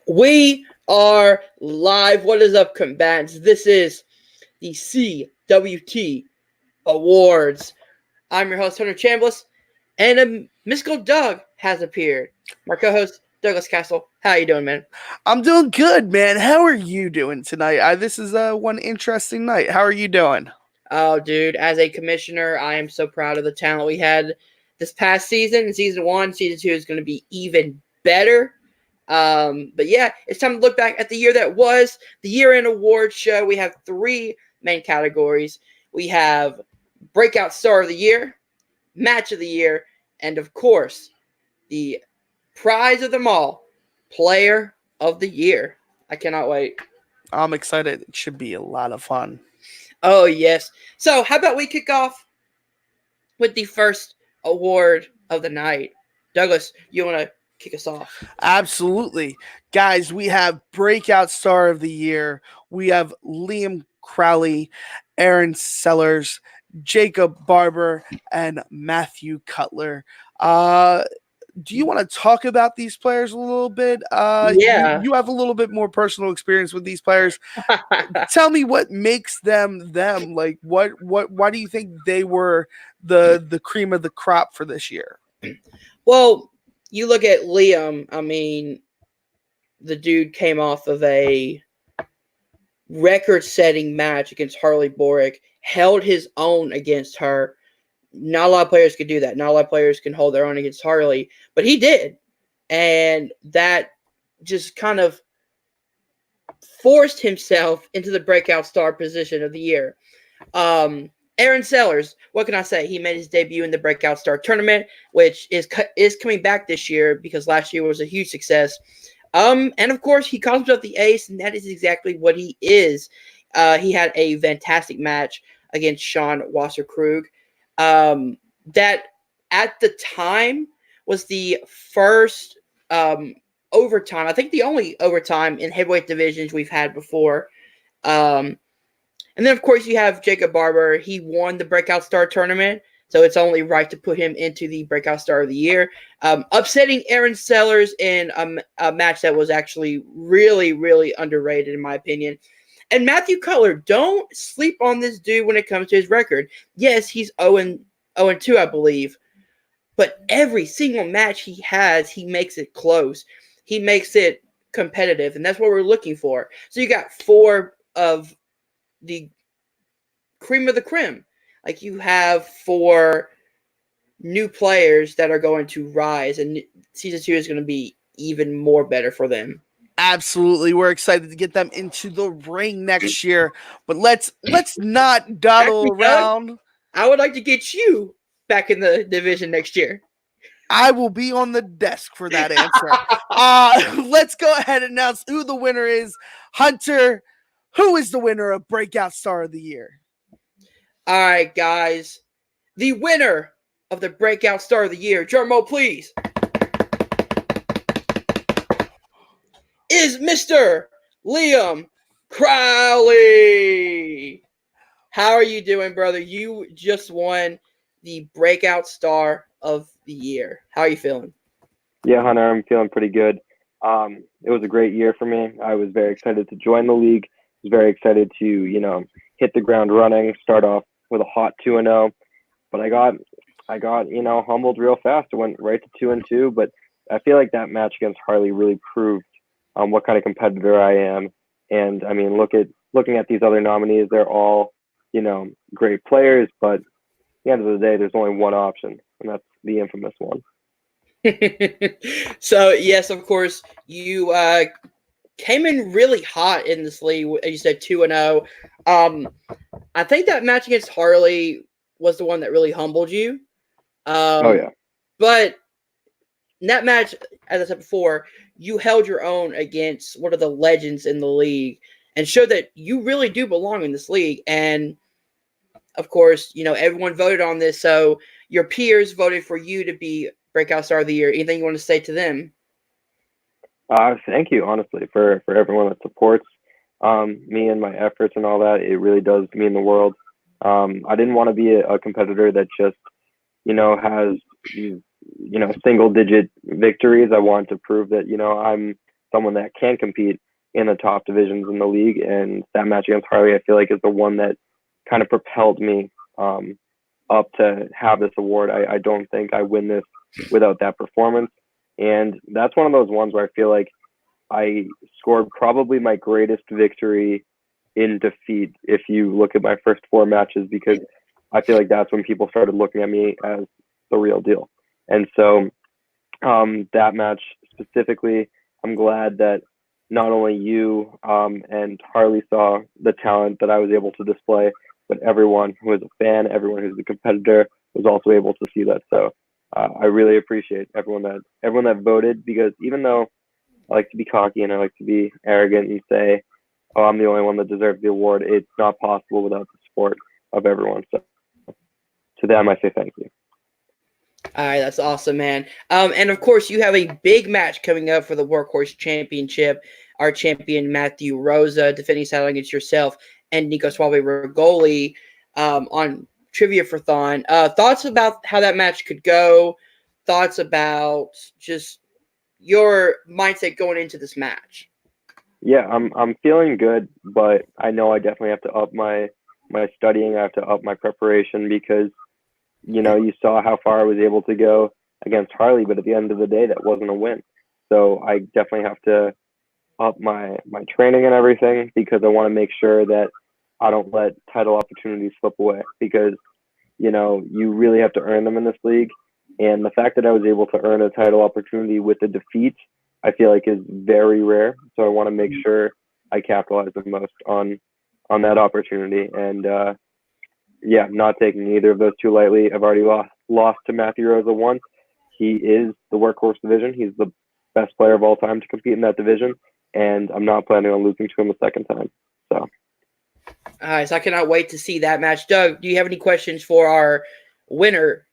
We are live. What is up, combatants? This is the CWT Awards. I'm your host, Hunter Chambliss, and a mystical Doug has appeared. My co-host, Douglas Castle. How you doing, man? I'm doing good, man. How are you doing tonight? This is one interesting night. How are you doing? Oh, dude, as a commissioner, I am so proud of the talent we had this past season. In season 1, season 2 is going to be even better. But yeah, it's time to look back at the year that was. The year-end award show. We have 3 main categories. We have Breakout Star of the Year, Match of the Year, and of course, the prize of them all, Player of the Year. I cannot wait. I'm excited. It should be a lot of fun. Oh, yes. So, how about we kick off with the first award of the night? Douglas, you want to kick us off? Absolutely. Guys, we have Breakout Star of the Year. We have Liam Crowley, Aaron Sellers, Jacob Barber, and Matthew Cutler. Do you want to talk about these players a little bit? Yeah. You have a little bit more personal experience with these players. Tell me what makes them them. Like why do you think they were the cream of the crop for this year? Well, you look at Liam, I mean, the dude came off of a record-setting match against Harley Borick, held his own against her. Not a lot of players could do that. Not a lot of players can hold their own against Harley, but he did. And that just kind of forced himself into the breakout star position of the year. Aaron Sellers, what can I say? He made his debut in the Breakout Star Tournament, which is coming back this year because last year was a huge success. And of course, he calls himself the ace, and that is exactly what he is. He had a fantastic match against Sean Wasserkrug. That at the time was the first overtime. I think the only overtime in heavyweight divisions we've had before. And then, of course, you have Jacob Barber. He won the Breakout Star Tournament, so it's only right to put him into the Breakout Star of the Year. Upsetting Aaron Sellers in a match that was actually really, really underrated, in my opinion. And Matthew Cutler, don't sleep on this dude when it comes to his record. Yes, he's 0-2, I believe. But every single match he has, he makes it close. He makes it competitive, and that's what we're looking for. So you got 4 of the cream of the creme. Like, you have 4 new players that are going to rise, and season 2 is going to be even more better for them. Absolutely. We're excited to get them into the ring next year. But let's not dawdle Actually, Doug, around. I would like to get you back in the division next year. I will be on the desk for that answer. Let's go ahead and announce who the winner is. Hunter, who is the winner of Breakout Star of the Year? All right, guys. The winner of the Breakout Star of the Year, drum roll, please, is Mr. Liam Crowley. How are you doing, brother? You just won the Breakout Star of the Year. How are you feeling? Yeah, Hunter, I'm feeling pretty good. It was a great year for me. I was very excited to join the league. I was very excited to, hit the ground running, start off with a hot 2-0. But I got, humbled real fast. I went right to 2-2. But I feel like that match against Harley really proved what kind of competitor I am. And I mean, looking at these other nominees, they're all, great players. But at the end of the day, there's only one option, and that's the infamous one. So, yes, of course, you came in really hot in this league. You said 2-0. I think that match against Harley was the one that really humbled you. Oh, yeah. But in that match, as I said before, you held your own against one of the legends in the league and showed that you really do belong in this league. And, of course, everyone voted on this, so your peers voted for you to be Breakout Star of the Year. Anything you want to say to them? Thank you, honestly, for everyone that supports me and my efforts and all that. It really does mean the world. I didn't want to be a competitor that just, has these single-digit victories. I want to prove that, I'm someone that can compete in the top divisions in the league. And that match against Harley, I feel like, is the one that kind of propelled me up to have this award. I don't think I win this without that performance. And that's one of those ones where I feel like I scored probably my greatest victory in defeat if you look at my first 4 matches, because I feel like that's when people started looking at me as the real deal. And so that match specifically, I'm glad that not only you and Harley saw the talent that I was able to display, but everyone who is a fan, everyone who's a competitor was also able to see that. So I really appreciate everyone that voted, because even though I like to be cocky and I like to be arrogant and say, oh, I'm the only one that deserves the award, it's not possible without the support of everyone. So to them, I say thank you. All right, that's awesome, man. And of course, you have a big match coming up for the Workhorse Championship. Our champion, Matthew Rosa, defending title against yourself and Nico Suave Rigoli on Trivia for Thon. Thoughts about how that match could go? Thoughts about just your mindset going into this match? Yeah, I'm feeling good, but I know I definitely have to up my studying. I have to up my preparation, because you saw how far I was able to go against Harley, but at the end of the day, that wasn't a win. So I definitely have to up my training and everything, because I want to make sure that I don't let title opportunities slip away, because you really have to earn them in this league. And the fact that I was able to earn a title opportunity with a defeat, I feel like, is very rare. So I want to make sure I capitalize the most on that opportunity. And not taking either of those too lightly. I've already lost to Matthew Rosa once. He is the Workhorse division. He's the best player of all time to compete in that division, and I'm not planning on losing to him a second time. So. All right, so I cannot wait to see that match. Doug, do you have any questions for our winner?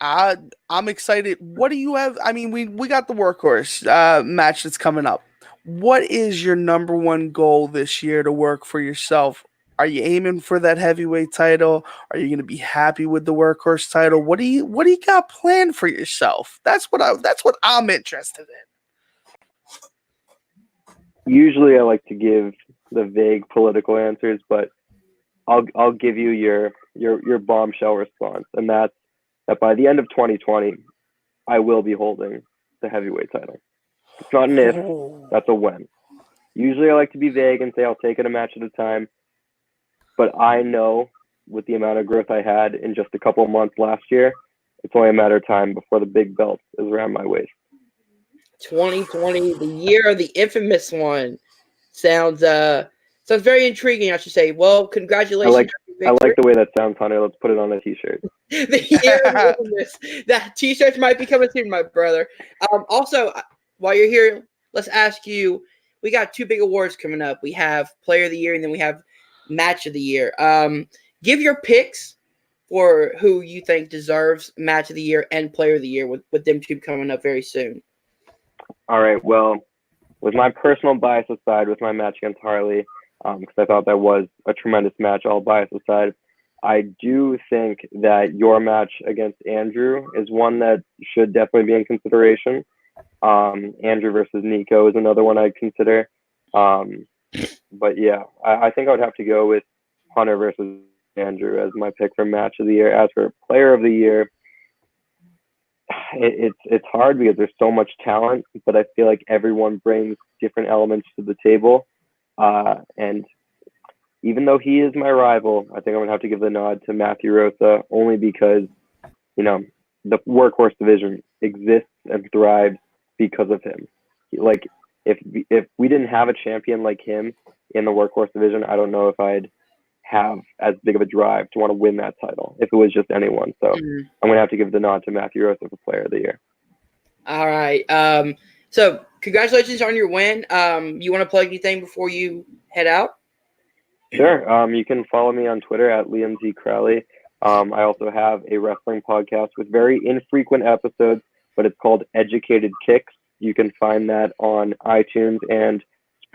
I'm excited. What do you have? I mean, we got the Workhorse match that's coming up. What is your number one goal this year to work for yourself? Are you aiming for that heavyweight title? Are you going to be happy with the Workhorse title? What do you got planned for yourself? That's what I'm interested in. Usually, I like to give the vague political answers, but I'll give you your bombshell response, and that's that by the end of 2020, I will be holding the heavyweight title. It's not an if, that's a when. Usually I like to be vague and say I'll take it a match at a time, but I know with the amount of growth I had in just a couple of months last year, it's only a matter of time before the big belt is around my waist. 2020, the year of the infamous one. Sounds very intriguing, I should say. Well, congratulations. I like the way that sounds, Hunter. Let's put it on a t-shirt. The year of the infamous. That t-shirts might be coming soon, my brother. Also, while you're here, let's ask you, we got 2 big awards coming up. We have Player of the Year, and then we have Match of the Year. Give your picks for who you think deserves Match of the Year and Player of the Year with them 2 coming up very soon. All right. Well, with my personal bias aside, with my match against Harley, because I thought that was a tremendous match, all bias aside, I do think that your match against Andrew is one that should definitely be in consideration. Andrew versus Nico is another one I'd consider. But yeah, I think I would have to go with Hunter versus Andrew as my pick for match of the year. As for player of the year, it's hard because there's so much talent, but I feel like everyone brings different elements to the table. And even though he is my rival, I think I'm gonna have to give the nod to Matthew Rosa, only because the Workhorse division exists and thrives because of him. Like if we didn't have a champion like him in the Workhorse division, I don't know if I'd have as big of a drive to want to win that title if it was just anyone. So I'm gonna have to give the nod to Matthew Rosa for Player of the Year. All right. So congratulations on your win. You want to plug anything before you head out? Sure. You can follow me on Twitter at Liam Z. Crowley. I also have a wrestling podcast with very infrequent episodes, but it's called Educated Kicks. You can find that on iTunes and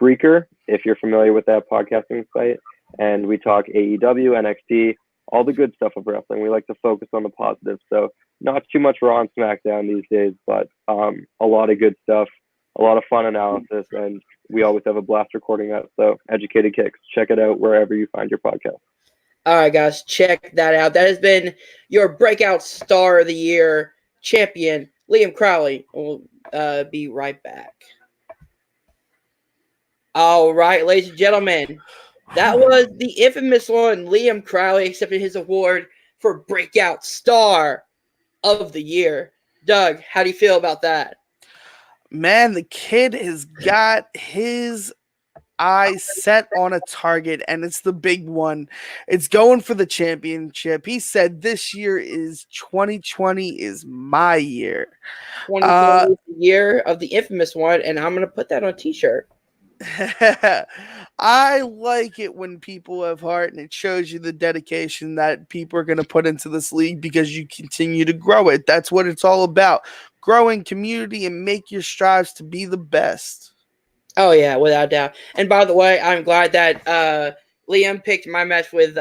Spreaker if you're familiar with that podcasting site. And we talk AEW, NXT, all the good stuff of wrestling. We like to focus on the positive. So not too much Raw and SmackDown these days, but a lot of good stuff, a lot of fun analysis, and we always have a blast recording that. So Educated Kicks, check it out wherever you find your podcast. All right, guys, check that out. That has been your Breakout Star of the Year champion, Liam Crowley. We'll be right back. All right, ladies and gentlemen, that was the infamous one. Liam Crowley accepted his award for Breakout Star of the Year. Doug, how do you feel about that? Man, the kid has got his eyes set on a target, and it's the big one. It's going for the championship. He said this year is 2020 is my year. 2020 is the year of the infamous one, and I'm going to put that on a t-shirt. I like it when people have heart, and it shows you the dedication that people are going to put into this league because you continue to grow it. That's what it's all about. Growing community and make your strives to be the best. Oh, yeah, without doubt. And by the way, I'm glad that Liam picked my match with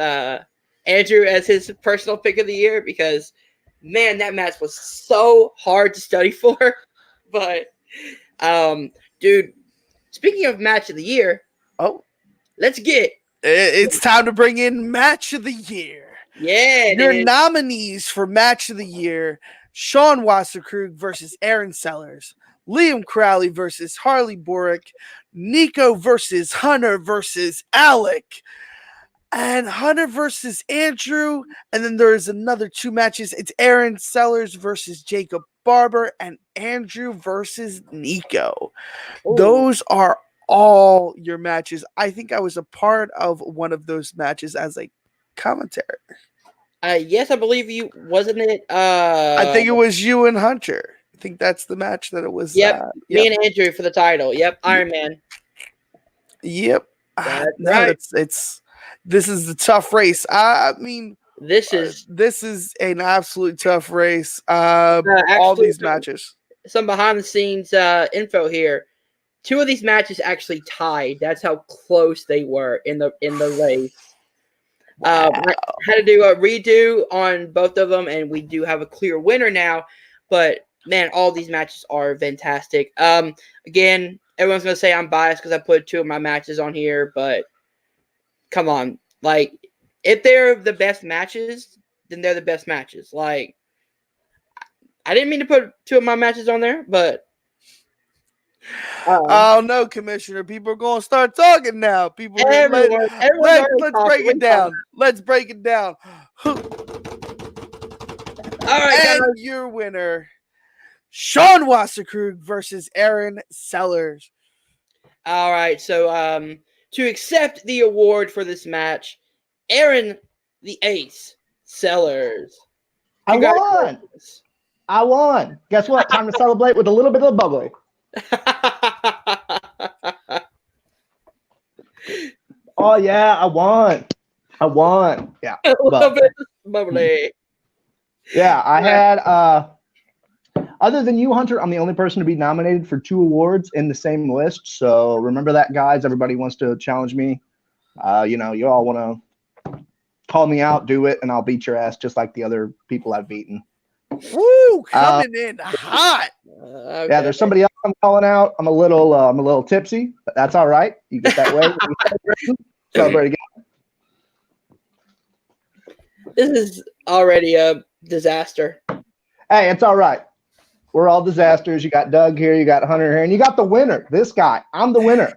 Andrew as his personal pick of the year because, man, that match was so hard to study for. But, dude, speaking of match of the year, let's get it's time to bring in match of the year. Yeah, your nominees for match of the year: Sean Wasserkrug versus Aaron Sellers, Liam Crowley versus Harley Borick, Nico versus Hunter versus Alec, and Hunter versus Andrew. And then there's another 2 matches. It's Aaron Sellers versus Jacob Barber and Andrew versus Nico. Ooh. Those are all your matches. I think I was a part of one of those matches as a commentator. Yes, I believe you. Wasn't it? I think it was you and Hunter. I think that's the match that it was. Yep, me and Andrew for the title. Yep, Iron Man. Yep. That's right. This is the tough race. I mean, this is an absolutely tough race. All these matches. Some behind the scenes info here. 2 of these matches actually tied. That's how close they were in the race. Wow. I had to do a redo on both of them, and we do have a clear winner now. But man, all these matches are fantastic. Again, everyone's gonna say I'm biased because I put 2 of my matches on here, but come on, like if they're the best matches, then they're the best matches. Like I didn't mean to put 2 of my matches on there, but oh no, Commissioner! People are going to start talking now. People, let's break it down. Let's break it down. All right, and your winner, Sean Wasserkrug versus Aaron Sellers. All right, so to accept the award for this match, Aaron the Ace Sellers. I won. Guess what? Time to celebrate with a little bit of bubbly. Oh yeah, I won. Yeah, a little bit bubbly. Yeah, I had other than you, Hunter, I'm the only person to be nominated for 2 awards in the same list. So remember that, guys. Everybody wants to challenge me. You all want to call me out, do it, and I'll beat your ass just like the other people I've beaten. Woo! Coming in hot. Okay. Yeah, there's somebody else I'm calling out. I'm a little tipsy, but that's all right. You get that way. Celebrate again. This is already a disaster. Hey, it's all right. We're all disasters. You got Doug here, you got Hunter here, and you got the winner. This guy. I'm the winner.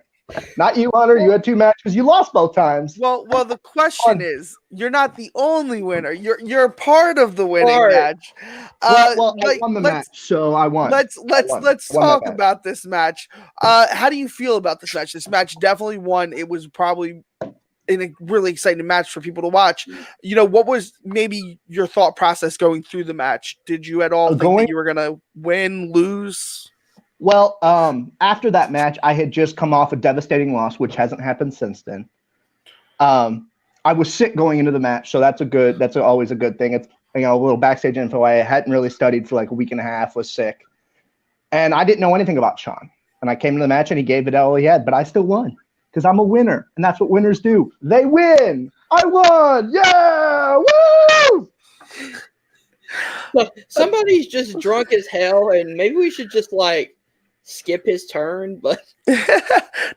Not you, Hunter. You had 2 matches. You lost both times. Well, the question is, you're not the only winner. You're part of the winning match. I won the match, so I won. Let's talk about this match. How do you feel about this match? This match definitely won. It was probably a really exciting match for people to watch. What was maybe your thought process going through the match? Did you at all think that you were gonna win, lose? Well, after that match, I had just come off a devastating loss, which hasn't happened since then. I was sick going into the match, so that's always a good thing. It's a little backstage info. I hadn't really studied for like a week and a half, was sick. And I didn't know anything about Sean. And I came to the match and he gave it all he had, but I still won because I'm a winner. And that's what winners do. They win. I won. Yeah. Woo! Look, somebody's just drunk as hell, and maybe we should just like skip his turn. But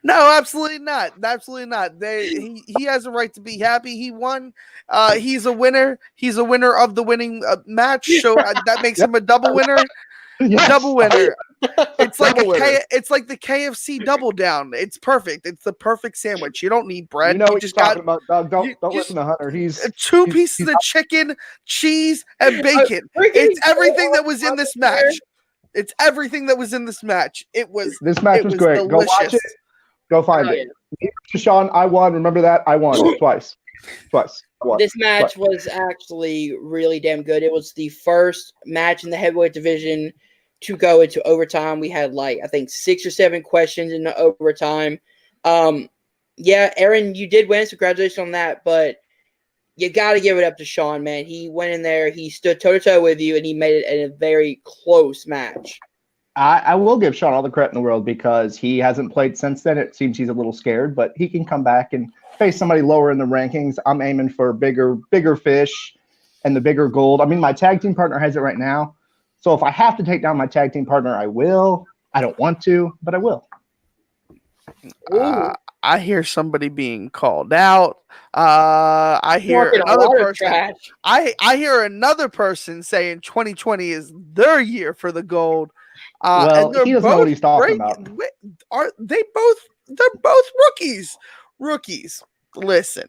No, absolutely not. Absolutely not. He has a right to be happy. He won. He's a winner. He's a winner of the winning match. So that makes him a double winner. Yes. Double winner. It's like Double winner. it's like the KFC double down. It's perfect. It's the perfect sandwich. You don't need bread. You know You what just you're got talking about, Doug. Don't you listen to Hunter. He's two he's- pieces he's- of chicken, cheese, and bacon. we're getting It's everything so that was in off this topic here. match. It's everything that was in this match. It was this match it was was great. Go watch delicious. it. Go find Oh, it. Sean, I won. Remember that? I won twice. Twice. I won. This match was actually really damn good. It was the first match in the heavyweight division to go into overtime. We had like I think 6 or 7 questions in the overtime. Yeah, Aaron, you did win. So congratulations on that. But you got to give it up to Sean, man. He went in there, he stood toe to toe with you, and he made it a very close match. I will give Sean all the credit in the world because he hasn't played since then. It seems he's a little scared, but he can come back and face somebody lower in the rankings. I'm aiming for bigger fish and the bigger gold. I mean, my tag team partner has it right now. So if I have to take down my tag team partner, I will. I don't want to, but I will. I hear somebody being called out. I hear Talking a another lot of person. trash. I hear another person saying 2020 is their year for the gold. Well, and they're he doesn't know both what he's talking breaking- about. Are they both? They're both rookies. Rookies. Listen,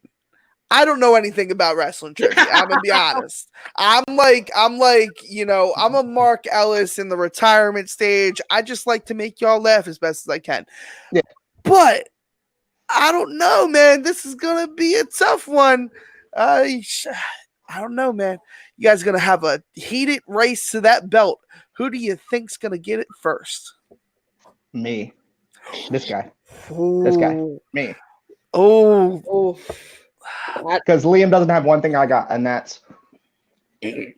I don't know anything about wrestling trivia. I'm gonna be honest. I'm like, I'm a Mark Ellis in the retirement stage. I just like to make y'all laugh as best as I can. Yeah. But I don't know, man. This is gonna be a tough one. I don't know, man. You guys are gonna have a heated race to that belt. Who do you think's gonna get it first? Me. This guy. This guy. Me. Oh, Oh, Because Liam doesn't have one thing I got, and that's the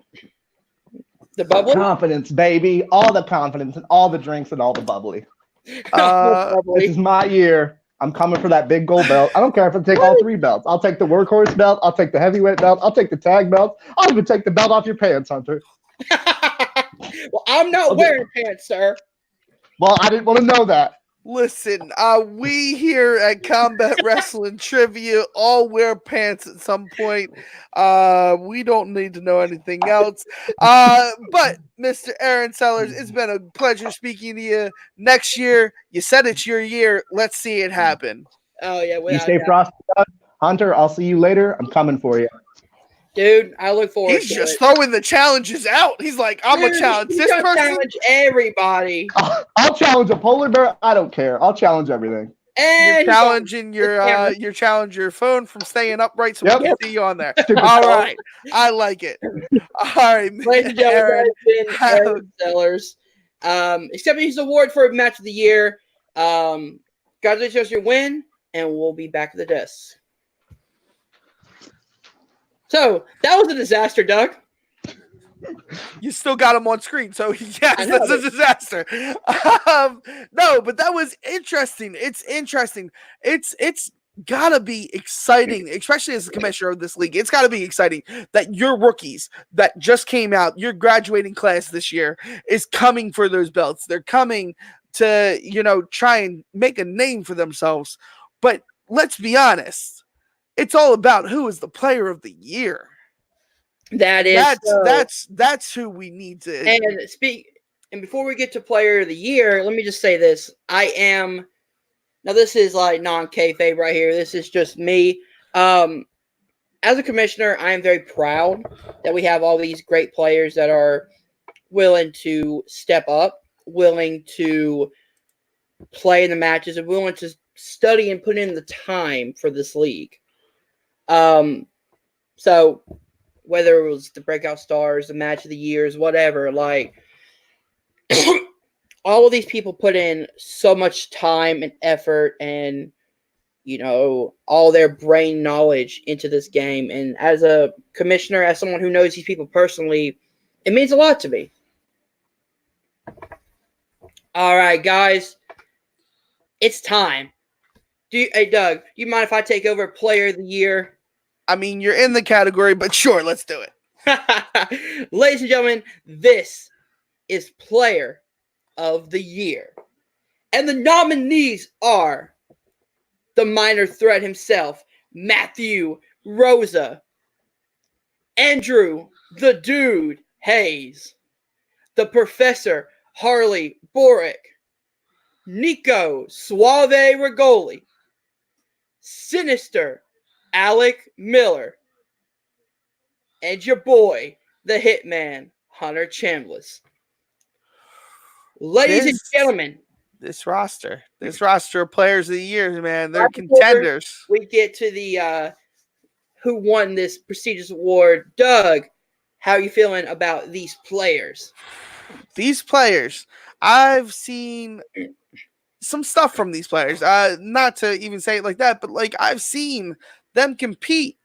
bubble. confidence, baby. All the confidence and all the drinks and all the bubbly. This is my year. I'm coming for that big gold belt. I don't care if I take all 3 belts. I'll take the workhorse belt. I'll take the heavyweight belt. I'll take the tag belt. I'll even take the belt off your pants, Hunter. Well, I'm not wearing pants, sir. Well, I didn't want to know that. listen, we here at Combat Wrestling Trivia all wear pants at some point. We don't need to know anything else. But Mr. Aaron Sellers, it's been a pleasure speaking to you. Next year, you said it's your year. Let's see it happen. Oh yeah, You without stay doubt. frosty, Doug. Hunter. I'll see you later. I'm coming for you. Dude. I look forward. He's to just it. throwing the challenges out. He's like, I'm gonna Dude, challenge he's this gonna person. challenge everybody. I'll challenge a polar bear. I don't care. I'll challenge everything. And You're challenging camera. you're challenging your phone from staying upright so Yep. we can see you on there. Stupid All phone. right, I like it. All right, Ladies and gentlemen, Aaron, that has been Aaron Sellers. Accepting his award for Match of the Year. Congratulations on your win, and we'll be back at the desk. So that was a disaster, Doug. you still got him on screen, so yes, I know, that's a disaster. No, but that was interesting. It's interesting. It's gotta be exciting, especially as the commissioner of this league. It's gotta be exciting that your rookies that just came out, your graduating class this year, is coming for those belts. They're coming to try and make a name for themselves. But let's be honest, it's all about who is the player of the year. That is That's who we need to. And before we get to Player of the Year, let me just say this: now this is like non-kayfabe right here. This is just me. As a commissioner, I am very proud that we have all these great players that are willing to step up, willing to play in the matches, and willing to study and put in the time for this league. So whether it was the Breakout Stars, the Match of the Years, whatever, like all of these people put in so much time and effort and all their brain knowledge into this game. And as a commissioner, as someone who knows these people personally, it means a lot to me. All right, guys, it's time. Hey, Doug, do you mind if I take over Player of the Year? I mean, you're in the category, but sure, let's do it. Ladies and gentlemen, this is Player of the Year. And the nominees are the minor threat himself, Matthew Rosa, Andrew the Dude Hayes, the Professor Harley Borick, Nico Suave Regoli, Sinister Alec Miller, and your boy, the Hitman, Hunter Chambliss. Ladies and gentlemen, this roster of players of the year, man, they're right before contenders. we get to the who won this prestigious award. Doug, how are you feeling about these players? These players, I've seen some stuff from these players. Not to even say it like that, but like I've seen them compete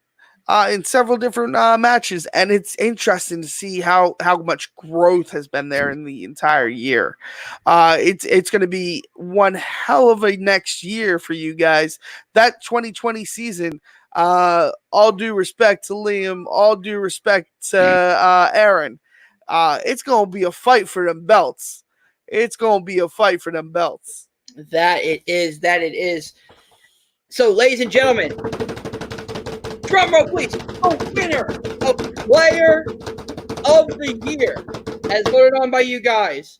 in several different matches, and it's interesting to see how much growth has been there in the entire year. It's going to be one hell of a next year for you guys. That 2020 season, all due respect to Liam, all due respect to Aaron, it's going to be a fight for them belts. It's going to be a fight for them belts. That it is. So, ladies and gentlemen, drum roll, please. The winner of Player of the Year, as voted on by you guys,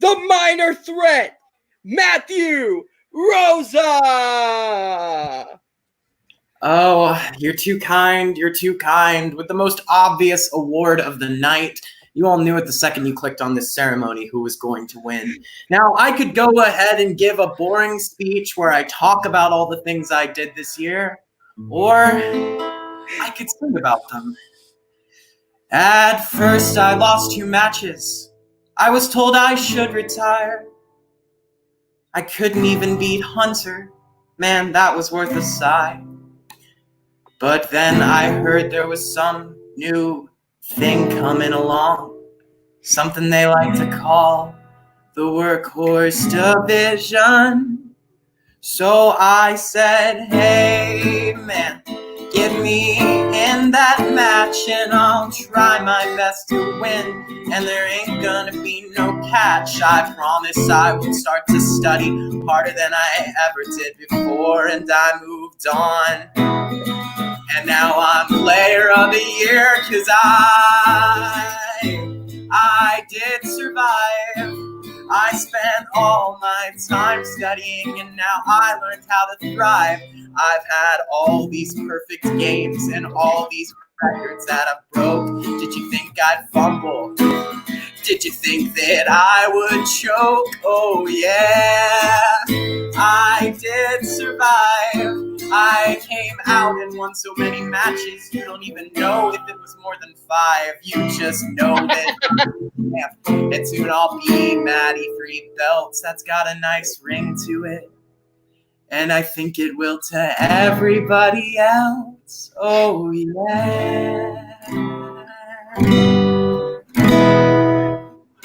the minor threat, Matthew Rosa. Oh, you're too kind. You're too kind. With the most obvious award of the night. You all knew it the second you clicked on this ceremony who was going to win. Now, I could go ahead and give a boring speech where I talk about all the things I did this year, or I could sing about them. At first, I lost 2 matches. I was told I should retire. I couldn't even beat Hunter. Man, that was worth a sigh. But then I heard there was some new thing coming along, something they like to call the workhorse division. So I said, hey man, get me in that match and I'll try my best to win, and there ain't gonna be no catch. I promise I will start to study harder than I ever did before, and I moved on. And now I'm Player of the Year, 'cause I did survive. I spent all my time studying, and now I learned how to thrive. I've had all these perfect games and all these records that I broke. Did you think I'd fumble? Did you think that I would choke? Oh yeah, I did survive. I came out and won so many matches, you don't even know if it was more than 5. You just know that and soon I'll be Matty 3 belts. That's got a nice ring to it, and I think it will to everybody else. Oh yeah.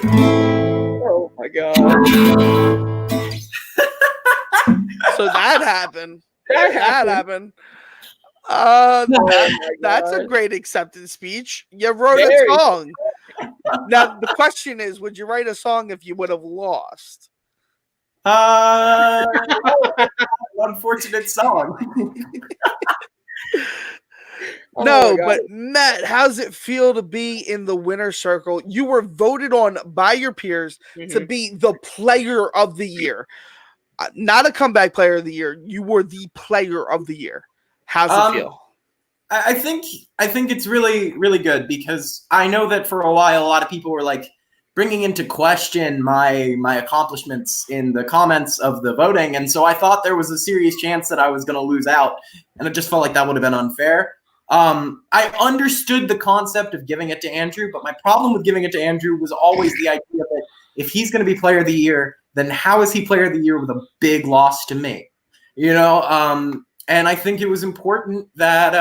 Oh my God. So that happened. That That happened. happened. my That's a God. great acceptance speech. You wrote Very. a song. Now the question is, would you write a song if you would have lost? Unfortunate song. Oh No, my God. but Matt, how's it feel to be in the winner circle? You were voted on by your peers to Mhm. be the Player of the Year. Not a comeback Player of the Year. You were the Player of the Year. How's it feel? I think it's really, really good, because I know that for a while a lot of people were like bringing into question my accomplishments in the comments of the voting, and so I thought there was a serious chance that I was going to lose out, and it just felt like that would have been unfair. I understood the concept of giving it to Andrew, but my problem with giving it to Andrew was always the idea that if he's going to be Player of the Year, then how is he Player of the Year with a big loss to me? You know, and I think it was important that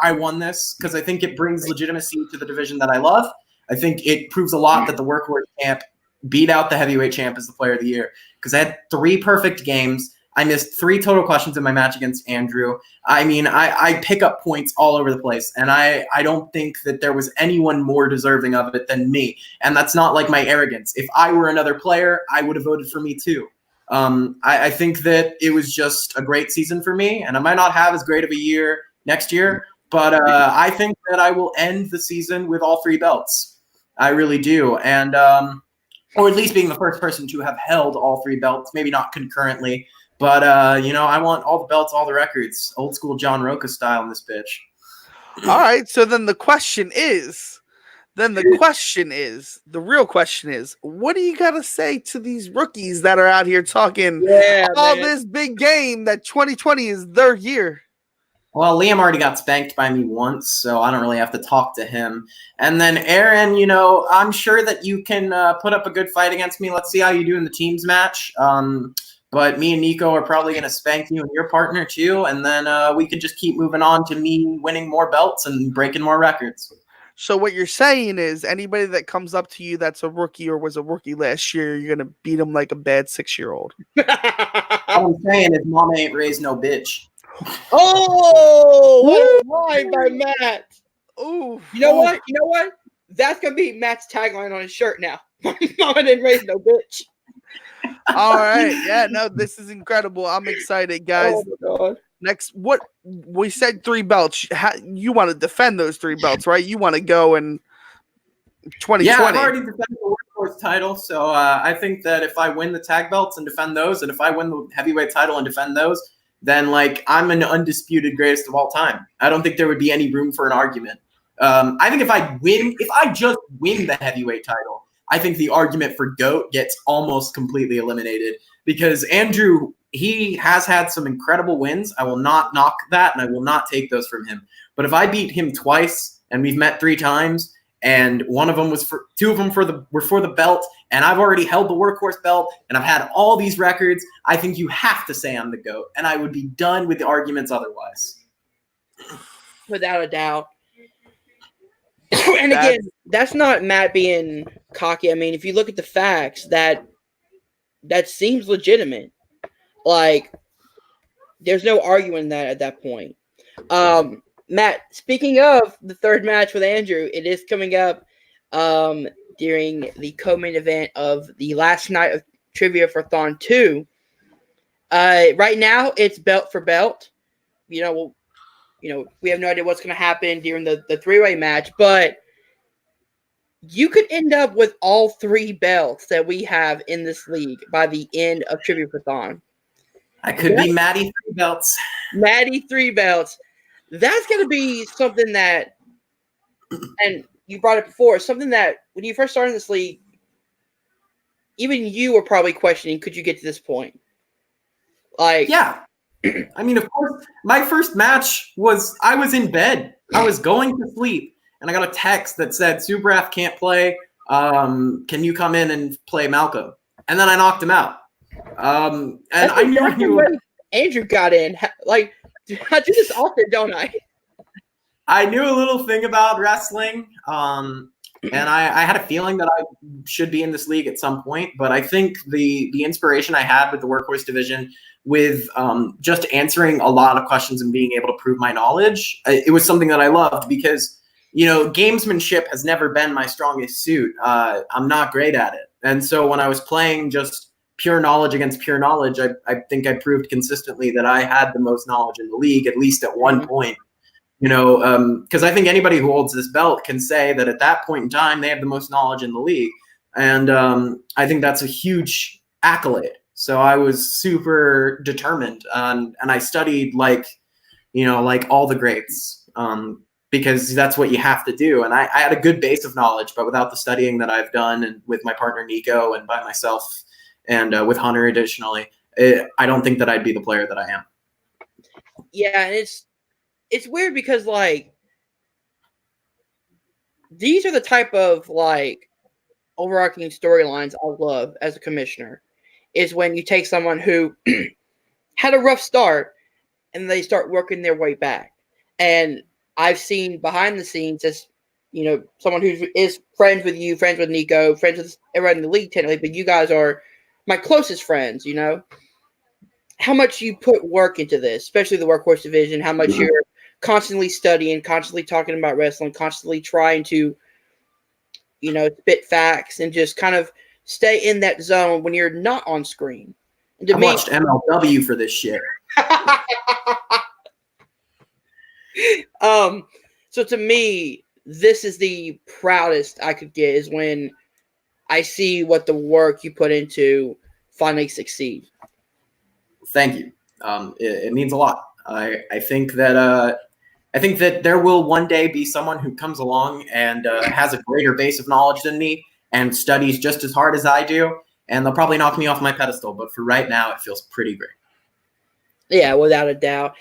I won this, because I think it brings legitimacy to the division that I love. I think it proves a lot that the workhorse champ beat out the heavyweight champ as the Player of the Year, because I had 3 perfect games. I missed 3 total questions in my match against Andrew. I mean, I pick up points all over the place, and I don't think that there was anyone more deserving of it than me. And that's not like my arrogance. If I were another player, I would have voted for me too. I think that it was just a great season for me, and I might not have as great of a year next year, but I think that I will end the season with all 3 belts. I really do. And or at least being the first person to have held all 3 belts, maybe not concurrently. But, I want all the belts, all the records, old school John Roca style in this bitch. All right. So then the real question is, what do you got to say to these rookies that are out here talking all this big game that 2020 is their year? Well, Liam already got spanked by me once, so I don't really have to talk to him. And then Aaron, I'm sure that you can put up a good fight against me. Let's see how you do in the teams match. But me and Nico are probably going to spank you and your partner too. And then we can just keep moving on to me winning more belts and breaking more records. So what you're saying is anybody that comes up to you that's a rookie or was a rookie last year, you're going to beat them like a bad 6-year-old. What I'm saying is mama ain't raised no bitch. Oh, what a line by Matt. Ooh. You know what? That's going to be Matt's tagline on his shirt now. Mama didn't raise no bitch. All right. Yeah, no, this is incredible. I'm excited, guys. Oh, my God. Next, what we said 3 belts. You want to defend those 3 belts, right? You want to go in 2020. Yeah, I've already defended the workhorse title, so I think that if I win the tag belts and defend those, and if I win the heavyweight title and defend those, then I'm an undisputed greatest of all time. I don't think there would be any room for an argument. I think if I just win the heavyweight title, I think the argument for GOAT gets almost completely eliminated because Andrew, he has had some incredible wins. I will not knock that, and I will not take those from him. But if I beat him twice, and we've met 3 times, and one of them was 2 of them were for the belt, and I've already held the workhorse belt, and I've had all these records, I think you have to say I'm the GOAT, and I would be done with the arguments otherwise. Without a doubt. And again, that's not Matt being cocky. I mean, if you look at the facts, that seems legitimate. Like, there's no arguing that at that point. Matt, speaking of the 3rd match with Andrew, it is coming up during the co-main event of the last night of Trivia for Thon 2. Right now, it's belt for belt. We have no idea what's going to happen during the 3-way match, but you could end up with all 3 belts that we have in this league by the end of Trivia for Thon. I could be Maddie 3 belts. Maddie 3 belts. That's going to be something that, and you brought it before, something that when you first started in this league, even you were probably questioning, could you get to this point? Yeah. I mean, of course, my first match I was in bed. I was going to sleep, and I got a text that said, Subrath can't play. Can you come in and play Malcolm? And then I knocked him out. And I knew Andrew got in. I do this often, don't I? I knew a little thing about wrestling, and I had a feeling that I should be in this league at some point. But I think the inspiration I had with the workhorse division, with just answering a lot of questions and being able to prove my knowledge, it was something that I loved because, gamesmanship has never been my strongest suit. I'm not great at it. And so when I was playing just pure knowledge against pure knowledge, I think I proved consistently that I had the most knowledge in the league, at least at one point. Because I think anybody who holds this belt can say that at that point in time, they have the most knowledge in the league. And I think that's a huge accolade. So I was super determined, and I studied like all the greats, because that's what you have to do. And I had a good base of knowledge, but without the studying that I've done, and with my partner Nico, and by myself, and with Hunter additionally, I don't think that I'd be the player that I am. Yeah, and it's weird because these are the type of overarching storylines I love as a commissioner, is when you take someone who had a rough start and they start working their way back. And I've seen behind the scenes as, someone who is friends with you, friends with Nico, friends with everyone in the league technically, but you guys are my closest friends, how much you put work into this, especially the workhorse division, how much you're constantly studying, constantly talking about wrestling, constantly trying to, spit facts and just kind of stay in that zone when you're not on screen. And to I me, watched MLW for this shit. So to me, this is the proudest I could get is when I see what the work you put into finally succeed. Thank you. It means a lot. I think that there will one day be someone who comes along and has a greater base of knowledge than me and studies just as hard as I do, and they'll probably knock me off my pedestal. But for right now, it feels pretty great. Yeah, without a doubt.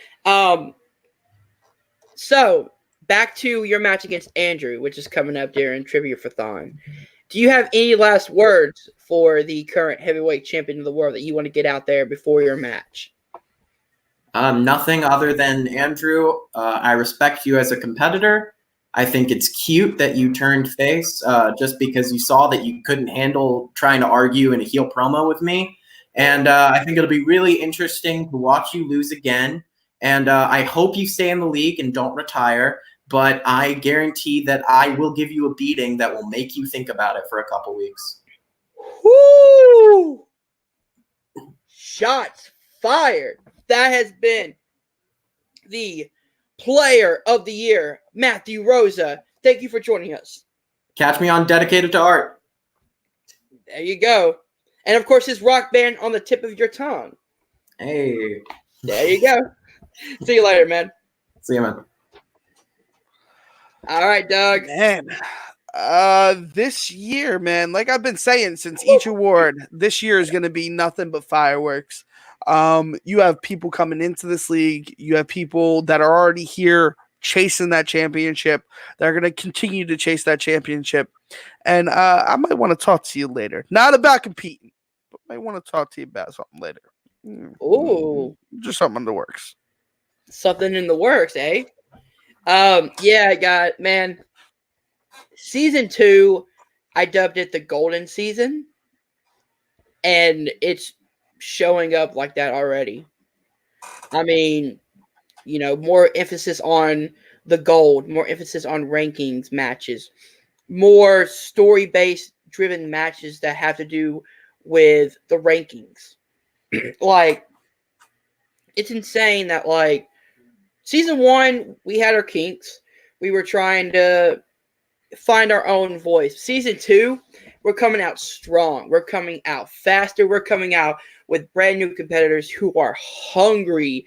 So back to your match against Andrew, which is coming up during Trivia for Thon. Do you have any last words for the current heavyweight champion of the world that you want to get out there before your match? Nothing other than, Andrew, I respect you as a competitor. I think it's cute that you turned face just because you saw that you couldn't handle trying to argue in a heel promo with me. And I think it'll be really interesting to watch you lose again. And I hope you stay in the league and don't retire. But I guarantee that I will give you a beating that will make you think about it for a couple weeks. Woo! Shots fired. That has been the Player of the Year, Matthew Rosa. Thank you for joining us. Catch me on Dedicated to Art. There you go. And of course, his rock band on the tip of your tongue. Hey. There you go. See you later, man. See you, man. All right, Doug. Man, this year, man, like I've been saying since each award, this year is going to be nothing but fireworks. You have people coming into this league. You have people that are already here chasing that championship. They're going to continue to chase that championship. And I might want to talk to you later. Not about competing, but I might want to talk to you about something later. Ooh. Just something in the works. Something in the works, eh? Yeah, I got, man. Season 2, I dubbed it the golden season. And it's showing up like that already. I mean, more emphasis on the gold, more emphasis on rankings matches, more story-based driven matches that have to do with the rankings. Like, it's insane that, like, Season 1, we had our kinks. We were trying to find our own voice. Season 2, we're coming out strong. We're coming out faster. We're coming out with brand new competitors who are hungry,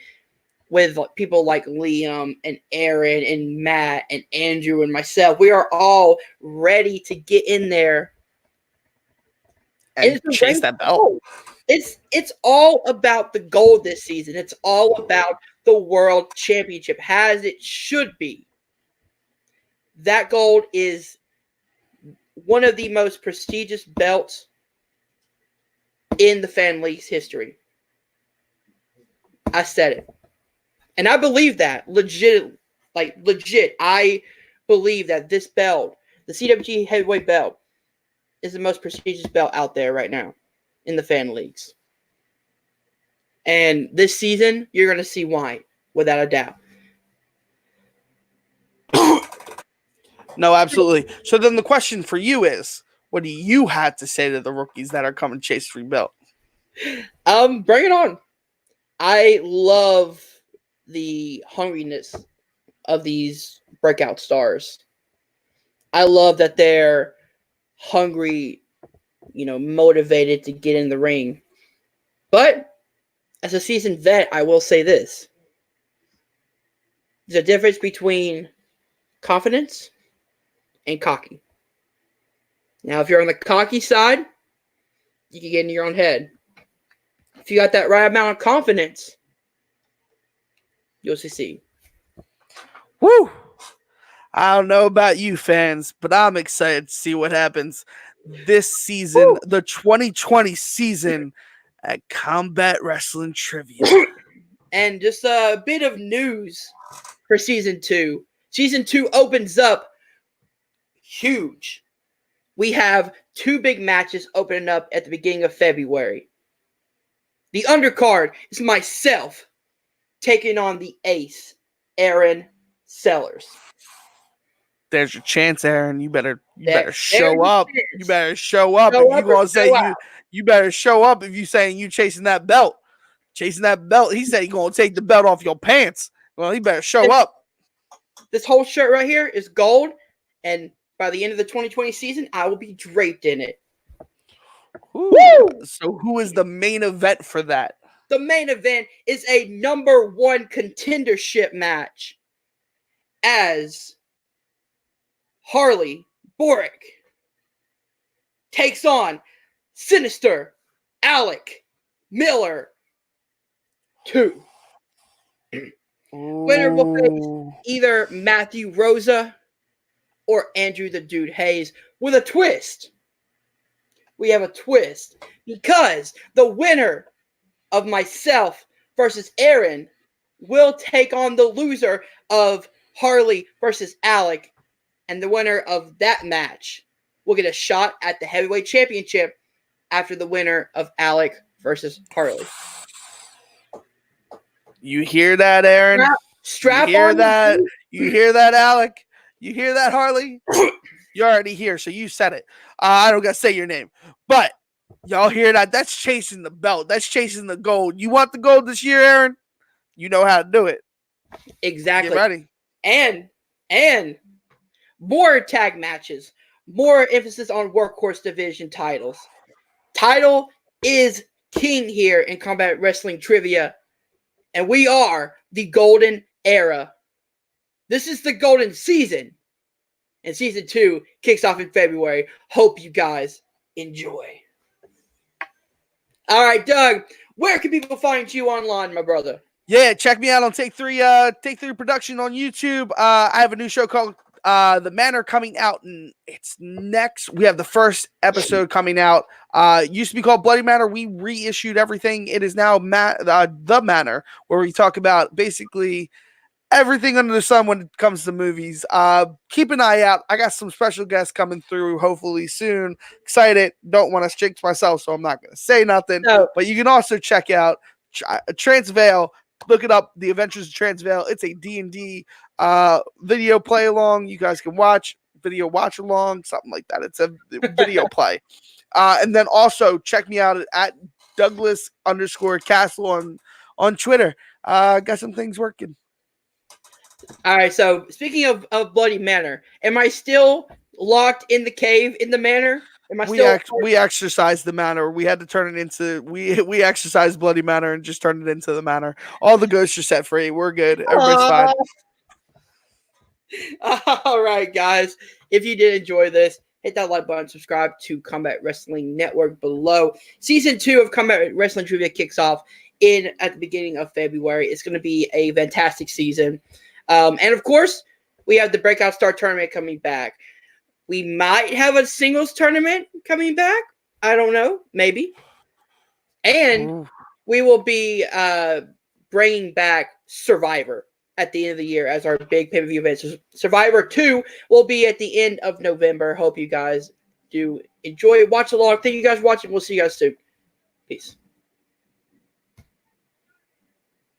with people like Liam and Aaron and Matt and Andrew and myself. We are all ready to get in there And chase that belt. It's all about the gold this season. It's all about the world championship, as it should be. That gold is one of the most prestigious belts in the fan league's history. I said it. And I believe that legit. I believe that this belt, the CWT heavyweight belt, is the most prestigious belt out there right now in the fan leagues. And this season, you're going to see why, without a doubt. No, absolutely. So then the question for you is, what do you have to say to the rookies that are coming chase free belt? Bring it on. I love the hungriness of these breakout stars. I love that they're hungry, motivated to get in the ring. But as a seasoned vet, I will say this. There's a difference between confidence and cocky. Now, if you're on the cocky side, you can get in your own head. If you got that right amount of confidence, you'll succeed. Woo! I don't know about you fans, but I'm excited to see what happens this season, the 2020 season at Combat Wrestling Trivia. And just a bit of news for Season 2. Season 2 opens up huge. We have 2 big matches opening up at the beginning of February. The undercard is myself taking on the ace, Aaron Sellers. There's your chance, Aaron. You better There's show your up. chance. You better show up. Show If you up or gonna say show out. you better show up if you saying you chasing that belt. Chasing that belt. He said he gonna take the belt off your pants. Well, he better show up. This whole shirt right here is gold, and by the end of the 2020 season, I will be draped in it. Ooh. So who is the main event for that? The main event is a number 1 contendership match as Harley Boric takes on Sinister Alec Miller 2. Winner will face either Matthew Rosa or Andrew the Dude Hayes with a twist. We have a twist because the winner of myself versus Aaron will take on the loser of Harley versus Alec, and the winner of that match will get a shot at the heavyweight championship after the winner of Alec versus Harley. You hear that, Aaron? Strap you hear on that? You hear that, Alec? You hear that, Harley? You're already here, so you said it. I don't gotta say your name, but y'all hear that? That's chasing the belt. That's chasing the gold. You want the gold this year, Aaron? You know how to do it. Exactly. Get ready. And more tag matches, more emphasis on workhorse division titles. Title is king here in Combat Wrestling Trivia, and we are the Golden Era. This is the golden season, and season 2 kicks off in February. Hope you guys enjoy. All right, Doug, where can people find you online, my brother? Yeah, check me out on Take 3 Production on YouTube. I have a new show called The Manor coming out, and it's next. We have the first episode coming out. Used to be called Bloody Manor. We reissued everything. It is now The Manor, where we talk about basically everything under the sun when it comes to movies. Keep an eye out. I got some special guests coming through hopefully soon. Excited. Don't want to jinx myself, so I'm not going to say nothing. No. But you can also check out Transvail. Look it up, The Adventures of Transvail. It's a D&D video play along. You guys can watch, video watch along, something like that. It's a video play. And then also check me out at Douglas_Castle on Twitter. Got some things working. All right, so speaking of Bloody Manor, am I still locked in the cave in the manor? Am I we exercised the manor. We had to turn it into we exercised Bloody Manor and just turned it into the manor. All the ghosts are set free. We're good. Everybody's fine. All right, guys. If you did enjoy this, hit that like button, subscribe to Combat Wrestling Network below. Season 2 of Combat Wrestling Trivia kicks off at the beginning of February. It's going to be a fantastic season. And of course, we have the Breakout Star Tournament coming back. We might have a singles tournament coming back. I don't know. Maybe. And we will be bringing back Survivor at the end of the year as our big pay-per-view event. So Survivor 2 will be at the end of November. Hope you guys do enjoy it. Watch along. Thank you guys for watching. We'll see you guys soon. Peace.